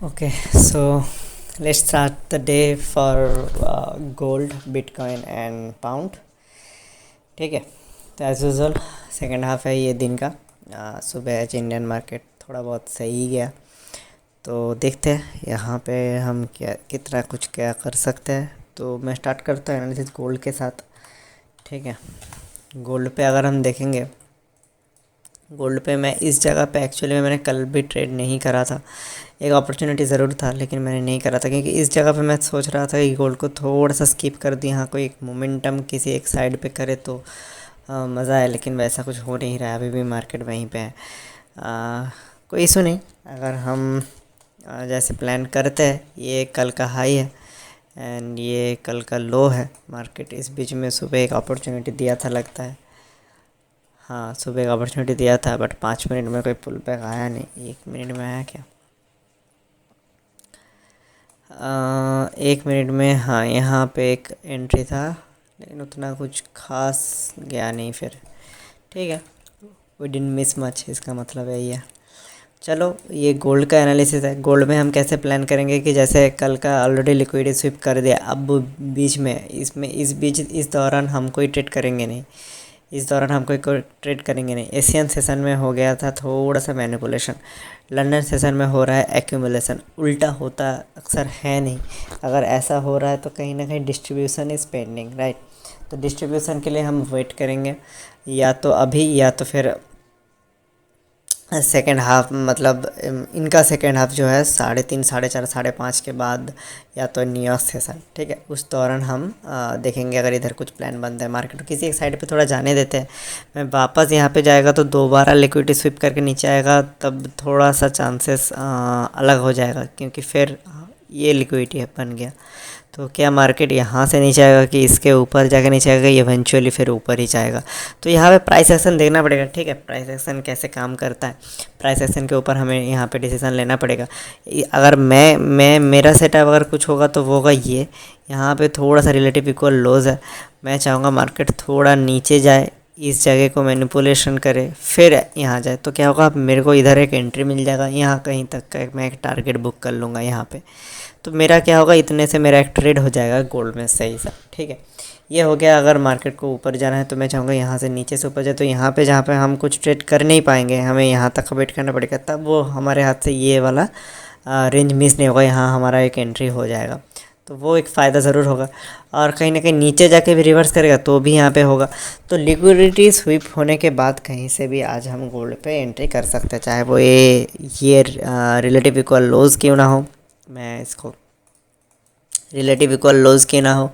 Okay, so let's start the day for gold, bitcoin and pound. ठीक है, तो as usual second half है ये दिन का। सुबह आज इंडियन मार्केट थोड़ा बहुत सही गया, तो देखते हैं यहाँ पे हम क्या कितना कुछ क्या कर सकते हैं। तो मैं स्टार्ट करता हूँ एनालिसिस गोल्ड के साथ। ठीक है, गोल्ड पे अगर हम देखेंगे, गोल्ड पे मैं इस जगह पे एक्चुअली मैंने कल भी ट्रेड नहीं करा था। एक अपॉर्चुनिटी ज़रूर था लेकिन मैंने नहीं करा था, क्योंकि इस जगह पे मैं सोच रहा था कि गोल्ड को थोड़ा सा स्किप कर दिया, हाँ कोई एक मोमेंटम किसी एक साइड पे करे तो मज़ा है, लेकिन वैसा कुछ हो नहीं रहा है। अभी भी मार्केट वहीं पे है। कोई इशू नहीं। अगर हम जैसे प्लान करते हैं, ये कल का हाई है एंड ये कल का लो है। मार्केट इस बीच में सुबह एक अपॉर्चुनिटी दिया था लगता है, हाँ सुबह एक अपॉर्चुनिटी दिया था, बट 5 मिनट में कोई पुल बैक आया नहीं। 1 मिनट में आया क्या? 1 मिनट में, हाँ यहाँ पे एक एंट्री था लेकिन उतना कुछ खास गया नहीं फिर। ठीक है, वी डिडंट मिस मच, इसका मतलब यही है। चलो, ये गोल्ड का एनालिसिस है। गोल्ड में हम कैसे प्लान करेंगे कि जैसे कल का ऑलरेडी लिक्विडिटी स्विप कर दिया, अब बीच में इस दौरान हम कोई ट्रेड करेंगे नहीं। इस दौरान हम कोई ट्रेड करेंगे नहीं। एशियन सेशन में हो गया था थोड़ा सा मैनिपुलेशन, लंदन सेशन में हो रहा है एक्यूमुलेशन। उल्टा होता अक्सर है नहीं। अगर ऐसा हो रहा है तो कहीं ना कहीं डिस्ट्रीब्यूशन इज़ पेंडिंग, राइट। तो डिस्ट्रीब्यूशन के लिए हम वेट करेंगे, या तो अभी या तो फिर सेकेंड हाफ, मतलब इनका सेकेंड हाफ जो है 3:30, 4:30, 5:30 के बाद, या तो न्यूयॉर्क सेशन। ठीक है, उस दौरान हम देखेंगे अगर इधर कुछ प्लान बनता है। मार्केट को किसी एक साइड पे थोड़ा जाने देते हैं। मैं वापस यहाँ पे जाएगा तो दोबारा लिक्विडिटी स्विप करके नीचे आएगा, तब थोड़ा सा चांसेस अलग हो जाएगा, क्योंकि फिर ये लिक्विडिटी बन गया तो क्या मार्केट यहाँ से नीचे आएगा कि इसके ऊपर जाकर नीचे आएगा, इवेंचुअली फिर ऊपर ही जाएगा। तो यहाँ पे प्राइस एक्शन देखना पड़ेगा। ठीक है, प्राइस एक्शन कैसे काम करता है, प्राइस एक्शन के ऊपर हमें यहाँ पे डिसीजन लेना पड़ेगा। अगर मैं मेरा सेटअप अगर कुछ होगा तो वो होगा ये। यहाँ पे थोड़ा सा रिलेटिव इक्वल लॉस है। मैं चाहूँगा मार्केट थोड़ा नीचे जाए, इस जगह को मैनिपुलेशन करे, फिर यहाँ जाए, तो क्या होगा, मेरे को इधर एक एंट्री मिल जाएगा। यहाँ कहीं तक का मैं एक टारगेट बुक कर लूँगा यहाँ पे, तो मेरा क्या होगा, इतने से मेरा एक ट्रेड हो जाएगा गोल्ड में सही सा। ठीक है, ये हो गया। अगर मार्केट को ऊपर जाना है तो मैं चाहूँगा यहाँ से नीचे से ऊपर जाए, तो यहाँ पे जहाँ पे हम कुछ ट्रेड कर नहीं पाएंगे, हमें यहाँ तक वेट करना पड़ेगा, तब वो हमारे हाथ से ये वाला रेंज मिस नहीं होगा, यहाँ हमारा एक एंट्री हो जाएगा। तो वो एक फ़ायदा ज़रूर होगा। और कहीं ना कहीं नीचे जाके भी रिवर्स करेगा तो भी यहाँ पे होगा। तो लिक्विडिटी स्वीप होने के बाद कहीं से भी आज हम गोल्ड पे एंट्री कर सकते हैं, चाहे वो ये रिलेटिव इक्वल लोज क्यों ना हो। मैं इसको रिलेटिव इक्वल लोज क्यों ना हो,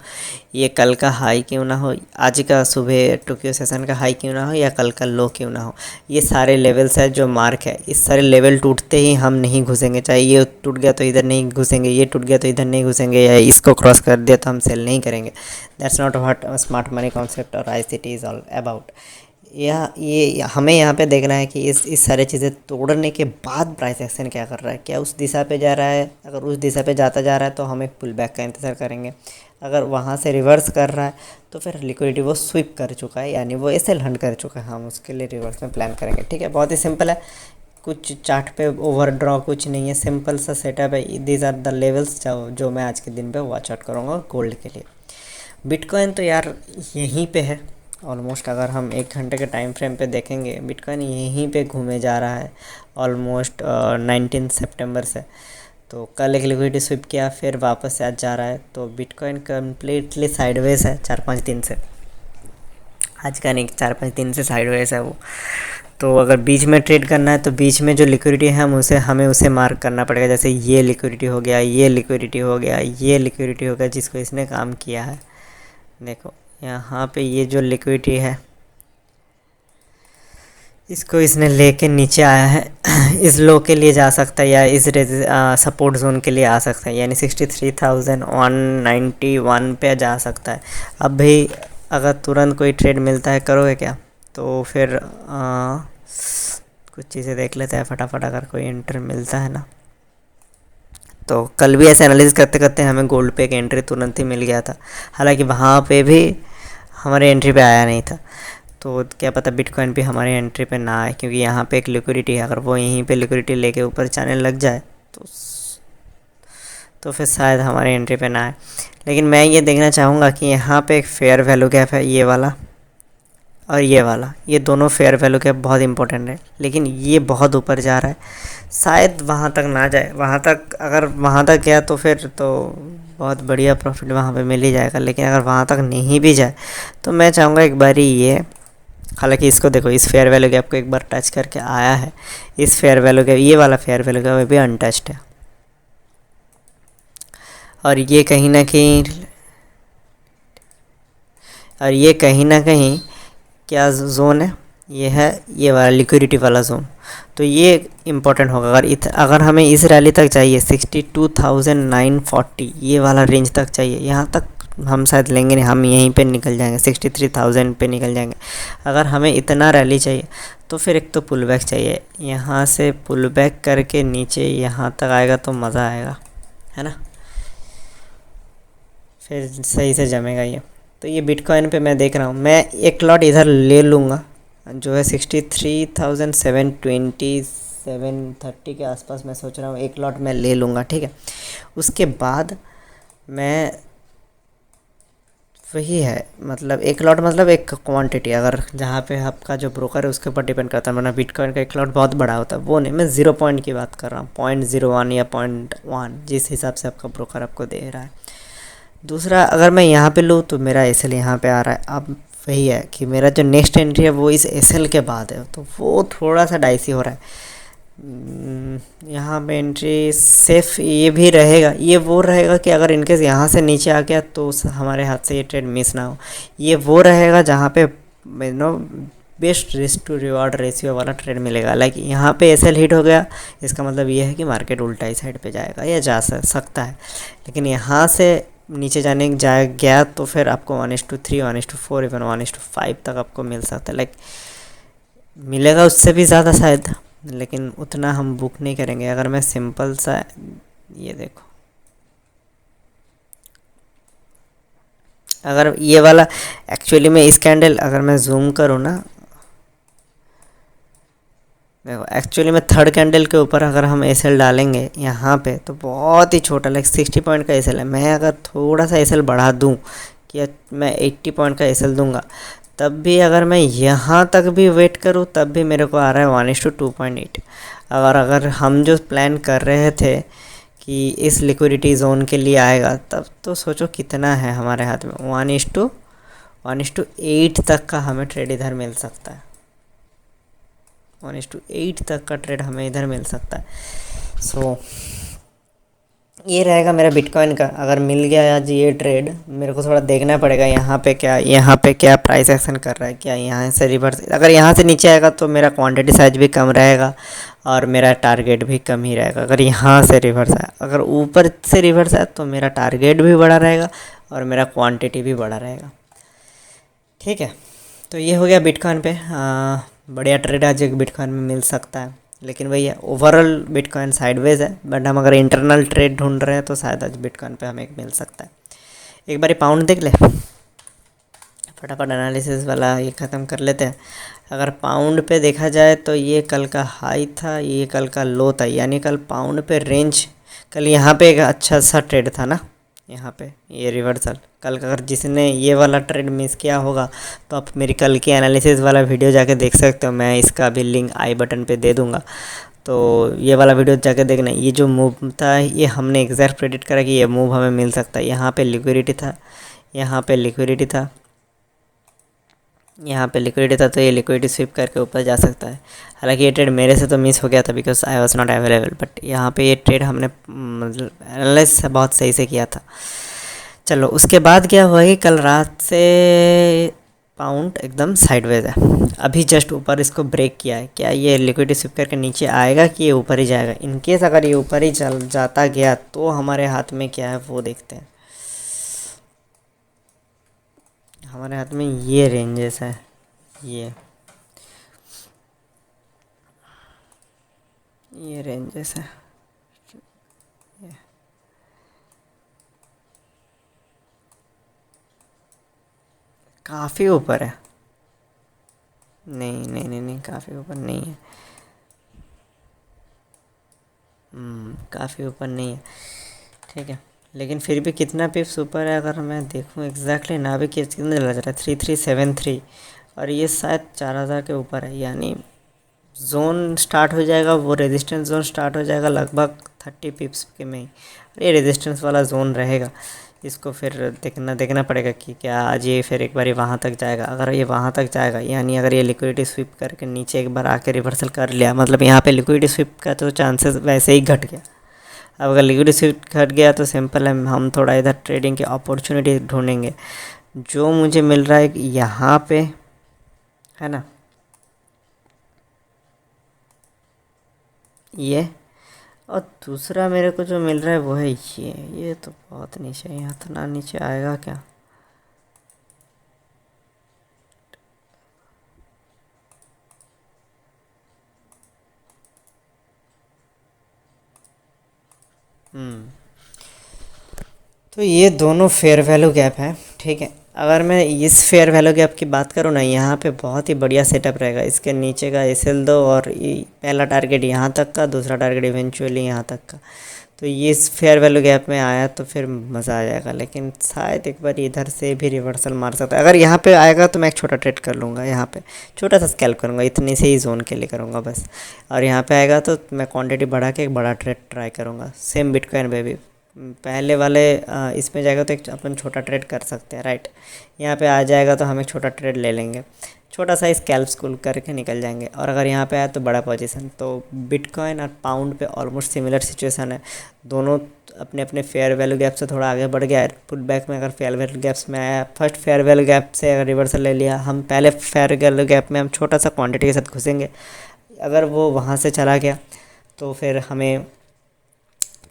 ये कल का हाई क्यों ना हो, आज का सुबह टोक्यो सेशन का हाई क्यों ना हो, या कल का लो क्यों ना हो, ये सारे लेवल्स है जो मार्क है। इस सारे लेवल टूटते ही हम नहीं घुसेंगे। चाहे ये टूट गया तो इधर नहीं घुसेंगे, ये टूट गया तो इधर नहीं घुसेंगे, या इसको क्रॉस कर दिया तो हम सेल नहीं करेंगे। That's not what smart money concept और ICT इज़ ऑल अबाउट। ये हमें यहाँ पे देखना है कि इस सारी चीज़ें तोड़ने के बाद प्राइस एक्शन क्या कर रहा है। क्या उस दिशा पे जा रहा है? अगर उस दिशा पे जाता जा रहा है तो हम एक पुल बैक का इंतज़ार करेंगे। अगर वहाँ से रिवर्स कर रहा है तो फिर लिक्विडिटी वो स्विप कर चुका है, यानी वो एसएल हंट कर चुका है, हम उसके लिए रिवर्स में प्लान करेंगे। ठीक है, बहुत ही सिंपल है। कुछ चार्ट पे ओवर ड्रॉ कुछ नहीं है, सिंपल सा सेटअप है। दीज आर द लेवल्स जो मैं आज के दिन पे वॉच आउट करूँगा गोल्ड के लिए। बिटकॉइन तो यार यहीं पे है ऑलमोस्ट। अगर हम 1 घंटे के टाइम फ्रेम पे देखेंगे, बिटकॉइन यहीं पे घूमे जा रहा है ऑलमोस्ट 19 सितंबर से। तो कल एक लिक्विडिटी स्विप किया, फिर वापस से आज जा रहा है। तो बिटकॉइन कम्प्लीटली साइडवेज है 4-5 दिन से। आज का नहीं, 4-5 दिन से साइडवेज है वो। तो अगर बीच में ट्रेड करना है तो बीच में जो लिक्विडिटी है हमें उसे मार्क करना पड़ेगा। जैसे ये लिक्विडिटी हो गया, ये लिक्विडिटी हो गया, ये लिक्विडिटी हो गया, जिसको इसने काम किया है। देखो यहाँ पे ये जो लिक्विडिटी है, इसको इसने लेके नीचे आया है इस लो के लिए जा सकता है, या इस सपोर्ट जोन के लिए आ सकता है, यानी 63,191 पे जा सकता है। अब भी अगर तुरंत कोई ट्रेड मिलता है, करोगे क्या? तो फिर कुछ चीज़ें देख लेते हैं फटाफट। अगर कोई एंट्री मिलता है ना, तो कल भी ऐसे एनालिसिस करते करते हमें गोल्ड पे एक एंट्री तुरंत ही मिल गया था। हालांकि वहाँ पे भी हमारे एंट्री पे आया नहीं था। तो क्या पता बिटकॉइन भी हमारे एंट्री पे ना आए, क्योंकि यहाँ पे एक लिक्विडिटी है। अगर वो यहीं पे लिक्विडिटी लेके ऊपर जाने लग जाए तो तो फिर शायद हमारी एंट्री पे ना आए। लेकिन मैं ये देखना चाहूँगा कि यहाँ पे एक फेयर वैल्यू गैप है, ये वाला और ये वाला, ये दोनों फेयर वैल्यू गैप बहुत इंपॉर्टेंट है। लेकिन ये बहुत ऊपर जा रहा है, शायद वहाँ तक ना जाए। वहाँ तक अगर वहाँ तक गया तो फिर तो बहुत बढ़िया प्रॉफिट वहाँ पे मिल ही जाएगा। लेकिन अगर वहाँ तक नहीं भी जाए तो मैं चाहूँगा एक बार ये, हालांकि इसको देखो, इस फेयर वैल्यू गैप को एक बार टच करके आया है। इस फेयर वैल्यू गैप, ये वाला फेयर वैल्यू गैप भी अनटच्ड है, और ये कहीं ना कहीं, और ये कहीं ना कहीं क्या जोन है, ये है ये वाला लिक्विडिटी वाला जोन। तो ये इम्पोर्टेंट होगा। अगर हमें इस रैली तक चाहिए 62,940, ये वाला रेंज तक चाहिए, यहाँ तक हम शायद लेंगे नहीं, हम यहीं पे निकल जाएंगे, 63,000 पे निकल जाएंगे। अगर हमें इतना रैली चाहिए तो फिर एक तो पुल बैक चाहिए, यहाँ से पुल बैक करके नीचे यहाँ तक आएगा तो मज़ा आएगा, है ना, फिर सही से जमेगा ये। तो ये बिटकॉइन पे मैं देख रहा हूँ, मैं एक लॉट इधर ले लूँगा जो है 63,720 के आसपास मैं सोच रहा हूँ, एक लॉट मैं ले लूँगा, ठीक है। उसके बाद मैं, वही है मतलब एक लॉट मतलब एक क्वांटिटी, अगर जहाँ पे आपका जो ब्रोकर है उसके ऊपर डिपेंड करता है, वरना बिटकॉइन का एक लॉट बहुत बड़ा होता है, वो नहीं, मैं 0 पॉइंट की बात कर रहा हूँ, 0.01 या 0.1, जिस हिसाब से आपका ब्रोकर आपको दे रहा है। दूसरा, अगर मैं यहाँ पे लूँ तो मेरा एसएल यहाँ पे आ रहा है। अब वही है कि मेरा जो नेक्स्ट एंट्री है वो इस एसएल के बाद है, तो वो थोड़ा सा डाइसी हो रहा है। यहाँ पे एंट्री सेफ ये भी रहेगा, ये वो रहेगा कि अगर इनकेस यहाँ से नीचे आ गया तो हमारे हाथ से ये ट्रेड मिस ना हो। ये वो रहेगा जहाँ पे best risk to reward ratio वाला ट्रेड मिलेगा। लाइक यहाँ पे एसएल हिट हो गया, इसका मतलब ये है कि मार्केट उल्टा ही साइड पे जाएगा या जा सकता है। लेकिन यहाँ से नीचे गया तो फिर आपको 1:3, 1:4, इवन 1:5 तक आपको मिल सकता है। लाइक मिलेगा उससे भी ज़्यादा शायद, लेकिन उतना हम बुक नहीं करेंगे। अगर मैं सिंपल सा, ये देखो, अगर ये वाला एक्चुअली में इस कैंडल अगर मैं जूम करूँ ना, देखो एक्चुअली में थर्ड कैंडल के ऊपर अगर हम एसएल डालेंगे यहाँ पे तो बहुत ही छोटा, लाइक 60 पॉइंट का एसएल है। मैं अगर थोड़ा सा एसएल बढ़ा दूँ कि मैं 80 पॉइंट का एसएल दूंगा, तब भी अगर मैं यहाँ तक भी वेट करूँ तब भी मेरे को आ रहा है 1:2.8। अगर हम जो प्लान कर रहे थे कि इस लिक्विडिटी जोन के लिए आएगा, तब तो सोचो कितना है हमारे हाथ में, 1:8 तक का हमें ट्रेड इधर मिल सकता है। 1:8 तक का ट्रेड हमें इधर मिल सकता है। सो ये रहेगा मेरा बिटकॉइन का। अगर मिल गया आज ये ट्रेड, मेरे को थोड़ा देखना पड़ेगा यहाँ पे क्या प्राइस एक्शन कर रहा है, क्या यहाँ से रिवर्स, अगर यहाँ से नीचे आएगा तो मेरा क्वांटिटी साइज भी कम रहेगा और मेरा टारगेट भी कम ही रहेगा। अगर यहाँ से रिवर्स आया, अगर ऊपर से रिवर्स आया तो मेरा टारगेट भी बड़ा रहेगा और मेरा क्वान्टिटी भी बड़ा रहेगा, ठीक है। तो ये हो गया बिटकॉइन पे। बढ़िया ट्रेड आज एक बिटकॉइन में मिल सकता है, लेकिन वही है, ओवरऑल बिटकॉइन साइडवेज है। बट हम अगर इंटरनल ट्रेड ढूंढ रहे हैं तो शायद आज बिटकॉइन पे हमें एक मिल सकता है। एक बार पाउंड देख ले, फटाफट एनालिसिस वाला ये ख़त्म कर लेते हैं। अगर पाउंड पे देखा जाए तो ये कल का हाई था, ये कल का लो था, यानी कल पाउंड पे रेंज, कल यहाँ पे एक अच्छा सा ट्रेड था ना, यहाँ पे ये रिवर्सल। कल का अगर जिसने ये वाला ट्रेड मिस किया होगा तो आप मेरी कल की एनालिसिस वाला वीडियो जाके देख सकते हो, मैं इसका भी लिंक आई बटन पे दे दूँगा। तो ये वाला वीडियो जाके देखना। ये जो मूव था ये हमने एग्जैक्ट प्रेडिक्ट करा कि ये मूव हमें मिल सकता है। यहाँ पे लिक्विडिटी था, यहाँ पे लिक्विडिटी था, यहाँ पे लिक्विडिटी था, तो ये लिक्विडिटी स्विप करके ऊपर जा सकता है। हालांकि ये ट्रेड मेरे से तो मिस हो गया था because I was not available, but यहाँ पे ये ट्रेड हमने मतलब एनालाइज बहुत सही से किया था। चलो उसके बाद क्या हुआ कि कल रात से पाउंड एकदम साइडवेज है, अभी जस्ट ऊपर इसको ब्रेक किया है। क्या ये लिक्विडिटी स्विप करके नीचे आएगा कि ये ऊपर ही जाएगा? इनकेस अगर ये ऊपर ही चल जाता गया तो हमारे हाथ में क्या है वो देखते हैं। हमारे हाथ में ये रेंजेस है, ये रेंजेस है, काफ़ी ऊपर है। नहीं नहीं नहीं नहीं, काफ़ी ऊपर नहीं है। काफ़ी ऊपर नहीं है, ठीक है। लेकिन फिर भी कितना पिप्स ऊपर है अगर मैं देखूँ एग्जैक्टली ना भी कितना लग रहा है 3373 और ये शायद 4000 के ऊपर है, यानी जोन स्टार्ट हो जाएगा, वो रेजिस्टेंस जोन स्टार्ट हो जाएगा लगभग 30 पिप्स के में ही। ये रेजिस्टेंस वाला जोन रहेगा, इसको फिर देखना पड़ेगा कि क्या आज ये फिर एक बार वहाँ तक जाएगा। अगर ये वहाँ तक जाएगा यानी अगर ये लिक्विडिटी स्विप करके नीचे एक बार आके रिवर्सल कर लिया, मतलब यहाँ पे लिक्विडिटी स्विप का तो चांसेस वैसे ही घट गया। अब अगर लिक्विडिटी स्विप घट गया तो सिंपल है, हम थोड़ा इधर ट्रेडिंग की अपॉर्चुनिटी ढूंढेंगे। जो मुझे मिल रहा है यहाँ पे है ना, ये, और दूसरा मेरे को जो मिल रहा है वो है ये तो बहुत नीचे है, यहाँ तो ना नीचे आएगा क्या। तो ये दोनों फेयर वैल्यू गैप है, ठीक है। अगर मैं इस फेयर वैल्यू गैप की बात करूँ ना, यहाँ पे बहुत ही बढ़िया सेटअप रहेगा। इसके नीचे का एसएल दो और पहला टारगेट यहाँ तक का, दूसरा टारगेट इवेंचुअली यहाँ तक का। तो ये इस फेयर वैल्यू गैप में आया तो फिर मज़ा आ जाएगा, लेकिन शायद एक बार इधर से भी रिवर्सल मार सकता है। अगर यहाँ पे आएगा तो मैं एक छोटा ट्रेड कर लूँगा, यहाँ पे छोटा सा स्कैल्प करूँगा, इतनी से ही जोन के लिए करूँगा बस। और यहाँ पे आएगा तो मैं क्वांटिटी बढ़ा के एक बड़ा ट्रेड ट्राई करूँगा। सेम बिटकॉइन पे भी पहले वाले इसमें जाएगा तो एक अपन छोटा ट्रेड कर सकते हैं, राइट। यहाँ पे आ जाएगा तो हम एक छोटा ट्रेड ले लेंगे, छोटा सा स्कैल्प स्कूल करके निकल जाएंगे। और अगर यहाँ पे आया तो बड़ा पोजीशन। तो बिटकॉइन और पाउंड पे ऑलमोस्ट सिमिलर सिचुएशन है, दोनों अपने अपने फेयर वैल्यू गैप से थोड़ा आगे बढ़ गया है। पुट बैक में अगर फेयर वैल्यू गैप्स में आया, फर्स्ट फेयर वैल्यू गैप से अगर रिवर्सल ले लिया, हम पहले फेयर वैल्यू गैप में हम छोटा सा क्वान्टिटी के साथ घुसेंगे। अगर वो वहाँ से चला गया तो फिर हमें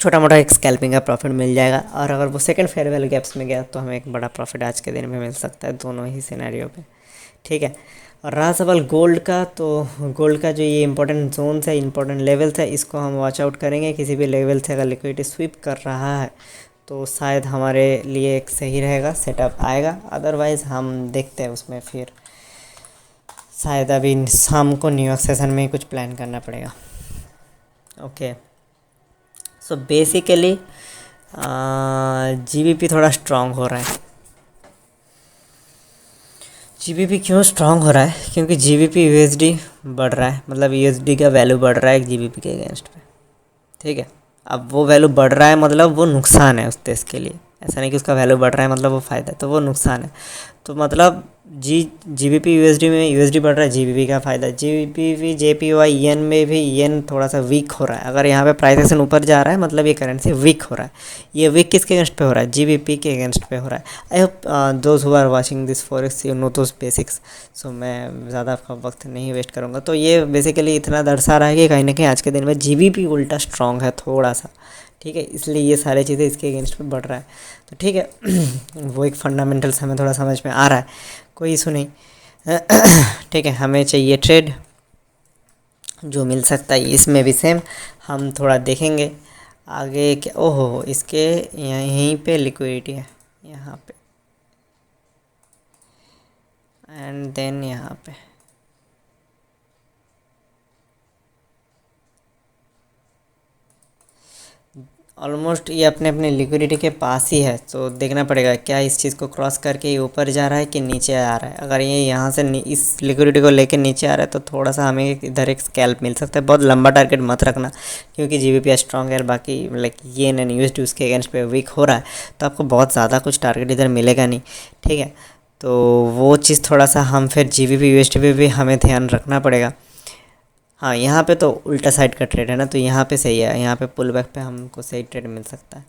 छोटा मोटा एक स्कैल्पिंग का प्रॉफिट मिल जाएगा। और अगर वो सेकंड फेयर वैल्यू गैप्स में गया तो हमें एक बड़ा प्रॉफिट आज के दिन में मिल सकता है, दोनों ही सिनेरियो पे, ठीक है। और रहा सवाल गोल्ड का, तो गोल्ड का जो ये इंपॉर्टेंट जोन्स है, इंपॉर्टेंट लेवल्स है, इसको हम वॉच आउट करेंगे। किसी भी लेवल से अगर लिक्विडिटी स्वीप कर रहा है तो शायद हमारे लिए एक सही रहेगा, सेटअप आएगा। अदरवाइज़ हम देखते हैं उसमें, फिर शायद अभी शाम को न्यूयॉर्क सेशन में ही कुछ प्लान करना पड़ेगा। ओके, सो बेसिकली जीबीपी थोड़ा स्ट्रांग हो रहा है। जीबीपी क्यों स्ट्रांग हो रहा है? क्योंकि जीबीपी यूएसडी बढ़ रहा है, मतलब यूएसडी का वैल्यू बढ़ रहा है जीबीपी के अगेंस्ट पे, ठीक है। अब वो वैल्यू बढ़ रहा है मतलब वो नुकसान है उस देश के लिए, ऐसा नहीं कि उसका वैल्यू बढ़ रहा है मतलब वो फ़ायदा है, तो वो नुकसान है। तो मतलब जीबीपी यूएसडी में यूएसडी बढ़ रहा है, जीबीपी का फ़ायदा। जीबीपी जेपीवाई येन में भी येन थोड़ा सा वीक हो रहा है। अगर यहाँ पे प्राइस एक्शन ऊपर जा रहा है मतलब ये करेंसी वीक हो रहा है। ये वीक किसके अगेंस्ट पे हो रहा है? जीबीपी के अगेंस्ट पे हो रहा है। I hope those who are watching this forex you know those basics. So मैं ज़्यादा आपका वक्त नहीं वेस्ट करूँगा। तो ये बेसिकली इतना दर्शा रहा है कि कहीं ना कहीं आज के दिन में जीबीपी उल्टा स्ट्रॉन्ग है थोड़ा सा, ठीक है। इसलिए ये सारी चीज़ें इसके अगेंस्ट पे बढ़ रहा है, तो ठीक है। वो एक फंडामेंटल्स हमें थोड़ा समझ में आ रहा है, कोई इशू नहीं। ठीक है, हमें चाहिए ट्रेड जो मिल सकता है इसमें भी सेम। हम थोड़ा देखेंगे आगे क्या। ओहो, इसके यहीं पे लिक्विडिटी है यहाँ पे, एंड देन यहाँ पे ऑलमोस्ट ये अपने अपने लिक्विडिटी के पास ही है। तो देखना पड़ेगा क्या इस चीज़ को क्रॉस करके ये ऊपर जा रहा है कि नीचे आ रहा है। अगर ये यहाँ से इस लिक्विडिटी को लेके नीचे आ रहा है तो थोड़ा सा हमें इधर एक स्कैल्प मिल सकता है। बहुत लंबा टारगेट मत रखना, क्योंकि जीबीपी स्ट्रॉन्ग है, बाकी लाइक ये एंड यूएसडी उसके अगेंस्ट पे वीक हो रहा है, तो आपको बहुत ज़्यादा कुछ टारगेट इधर मिलेगा नहीं, ठीक है। तो वो चीज़ थोड़ा सा हम फिर जीबीपी यूएसडी पे भी हमें ध्यान रखना पड़ेगा। हाँ, यहाँ पे तो उल्टा साइड का ट्रेड है ना, तो यहाँ पे सही है, यहाँ पे पुल बैक पे हमको सही ट्रेड मिल सकता है,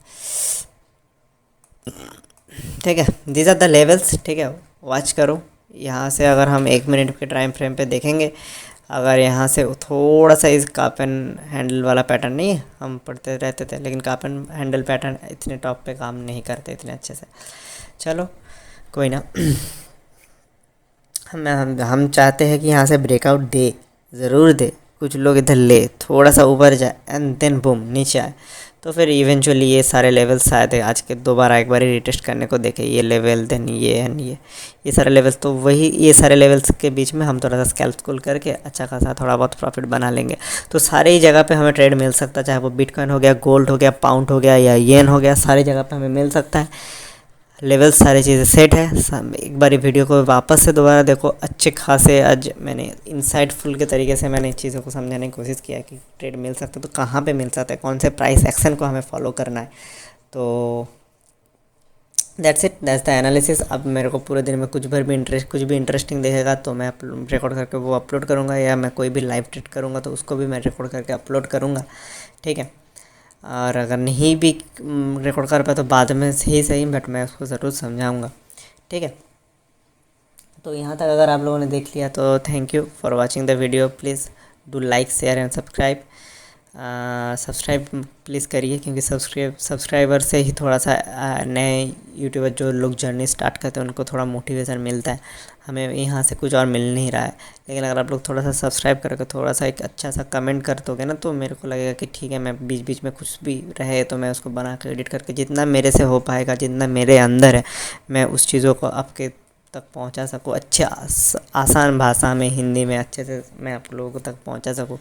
ठीक है। दीज आर द लेवल्स, ठीक है, वॉच करो। यहाँ से अगर हम 1 मिनट के टाइम फ्रेम पे देखेंगे, अगर यहाँ से थोड़ा सा इस कापन हैंडल वाला पैटर्न, नहीं है हम पढ़ते रहते थे लेकिन कापन हैंडल पैटर्न इतने टॉप पे काम नहीं करते इतने अच्छे से। चलो कोई ना। हम चाहते हैं कि यहाँ से ब्रेकआउट दे, ज़रूर दे, कुछ लोग इधर ले, थोड़ा सा ऊपर जाए एंड देन बूम नीचे आए। तो फिर इवेंचुअली ये सारे लेवल्स शायद आज के दोबारा एक बार रीटेस्ट करने को देखे, ये लेवल देन ये एंड ये सारे लेवल्स, तो वही ये सारे लेवल्स के बीच में हम थोड़ा सा स्कैल्प करके अच्छा खासा थोड़ा बहुत प्रॉफिट बना लेंगे। तो सारे ही जगह पे हमें ट्रेड मिल सकता है, चाहे वो बिटकॉइन हो गया, गोल्ड हो गया, पाउंड हो गया या येन हो गया, सारी जगह पे हमें मिल सकता है। लेवल सारी चीज़ें सेट है। एक बार वीडियो को वापस से दोबारा देखो, अच्छे खासे आज मैंने इनसाइटफुल के तरीके से मैंने चीज़ों को समझाने की कोशिश किया कि ट्रेड मिल सकता है तो कहाँ पे मिल सकता है, कौन से प्राइस एक्शन को हमें फॉलो करना है। तो that's it, that's the analysis. अब मेरे को पूरे दिन में कुछ भी इंटरेस्टिंग देखेगा तो मैं रिकॉर्ड करके वो अपलोड करूँगा, या मैं कोई भी लाइव ट्रेड करूँगा तो उसको भी मैं रिकॉर्ड करके अपलोड करूँगा, ठीक है। और अगर नहीं भी रिकॉर्ड कर पाया तो बाद में ही सही, बट मैं उसको ज़रूर समझाऊँगा, ठीक है। तो यहाँ तक अगर आप लोगों ने देख लिया तो thank you for watching the video. Please do like, share and subscribe. Subscribe please करिए, क्योंकि सब्सक्राइबर से ही थोड़ा सा नए यूट्यूबर जो लोग जर्नी स्टार्ट करते हैं उनको थोड़ा मोटिवेशन मिलता है। हमें यहाँ से कुछ और मिल नहीं रहा है, लेकिन अगर आप लोग थोड़ा सा सब्सक्राइब करके थोड़ा सा एक अच्छा सा कमेंट कर दोगे ना, तो मेरे को लगेगा कि ठीक है, मैं बीच बीच में कुछ भी रहे तो मैं उसको बना के एडिट करके जितना मेरे से हो पाएगा, जितना मेरे अंदर है, मैं उस चीज़ों को आपके तक पहुंचा सकूँ, अच्छे आसान भाषा में, हिंदी में अच्छे से मैं आप लोगों तक पहुंचा सकूँ,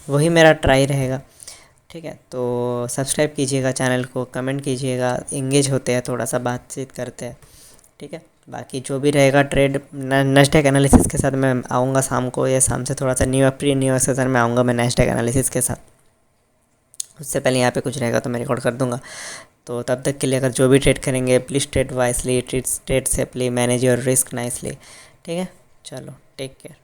वही मेरा ट्राई रहेगा, ठीक है। तो सब्सक्राइब कीजिएगा चैनल को, कमेंट कीजिएगा, इंगेज होते हैं, थोड़ा सा बातचीत करते हैं, ठीक है। बाकी जो भी रहेगा ट्रेड नैस्डैक एनालिसिस के साथ मैं आऊँगा शाम को, या शाम से थोड़ा सा न्यू सेशन में आऊँगा मैं नैस्डैक एनालिसिस के साथ। उससे पहले यहाँ पे कुछ रहेगा तो मैं रिकॉर्ड कर दूँगा। तो तब तक के लिए अगर जो भी ट्रेड करेंगे, please trade wisely, trade safely, manage your risk nicely, ठीक है। चलो, टेक केयर।